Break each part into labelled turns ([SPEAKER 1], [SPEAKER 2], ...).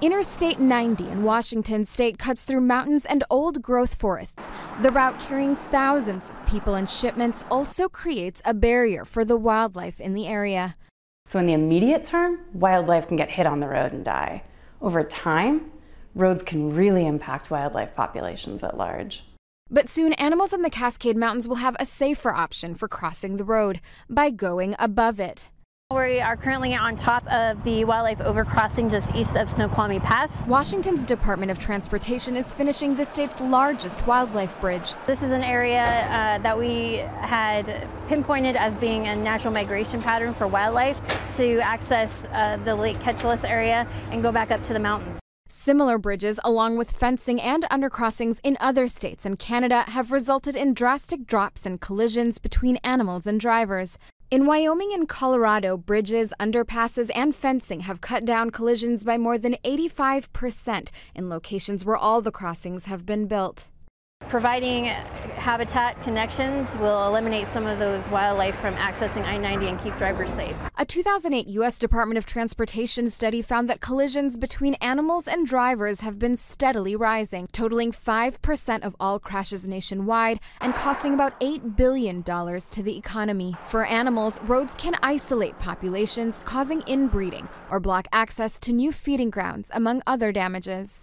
[SPEAKER 1] Interstate 90 in Washington state cuts through mountains and old-growth forests. The route carrying thousands of people and shipments also creates a barrier for the wildlife in the area.
[SPEAKER 2] So in the immediate term, wildlife can get hit on the road and die. Over time, roads can really impact wildlife populations at large.
[SPEAKER 1] But soon, animals in the Cascade Mountains will have a safer option for crossing the road by going above it.
[SPEAKER 3] We are currently on top of the wildlife overcrossing just east of Snoqualmie Pass.
[SPEAKER 1] Washington's Department of Transportation is finishing the state's largest wildlife bridge.
[SPEAKER 3] This is an area that we had pinpointed as being a natural migration pattern for wildlife to access the Lake Ketchilas area and go back up to the mountains.
[SPEAKER 1] Similar bridges, along with fencing and undercrossings in other states and Canada, have resulted in drastic drops in collisions between animals and drivers. In Wyoming and Colorado, bridges, underpasses, and fencing have cut down collisions by more than 85% in locations where all the crossings have been built.
[SPEAKER 3] Providing habitat connections will eliminate some of those wildlife from accessing I-90 and keep drivers safe.
[SPEAKER 1] A 2008 U.S. Department of Transportation study found that collisions between animals and drivers have been steadily rising, totaling 5% of all crashes nationwide and costing about $8 billion to the economy. For animals, roads can isolate populations, causing inbreeding or block access to new feeding grounds, among other damages.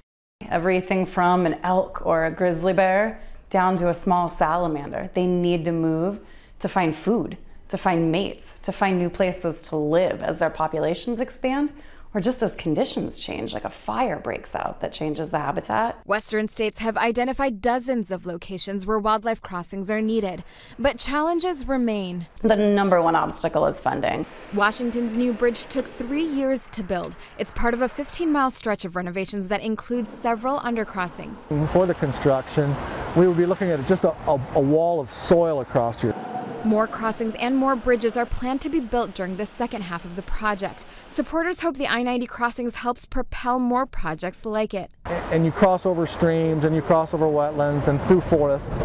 [SPEAKER 2] Everything from an elk or a grizzly bear down to a small salamander. They need to move to find food, to find mates, to find new places to live as their populations expand, or just as conditions change, like a fire breaks out that changes the habitat.
[SPEAKER 1] Western states have identified dozens of locations where wildlife crossings are needed, but challenges remain.
[SPEAKER 2] The number one obstacle is funding.
[SPEAKER 1] Washington's new bridge took 3 years to build. It's part of a 15-mile stretch of renovations that includes several undercrossings.
[SPEAKER 4] For the construction, we would be looking at just a wall of soil across here.
[SPEAKER 1] More crossings and more bridges are planned to be built during the second half of the project. Supporters hope the I-90 crossings helps propel more projects like it.
[SPEAKER 4] And you cross over streams and you cross over wetlands and through forests.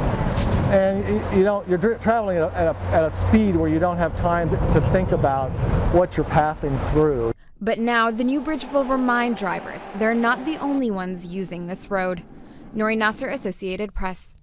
[SPEAKER 4] And you're traveling at a speed where you don't have time to think about what you're passing through.
[SPEAKER 1] But now the new bridge will remind drivers they're not the only ones using this road. Nori Nasser, Associated Press.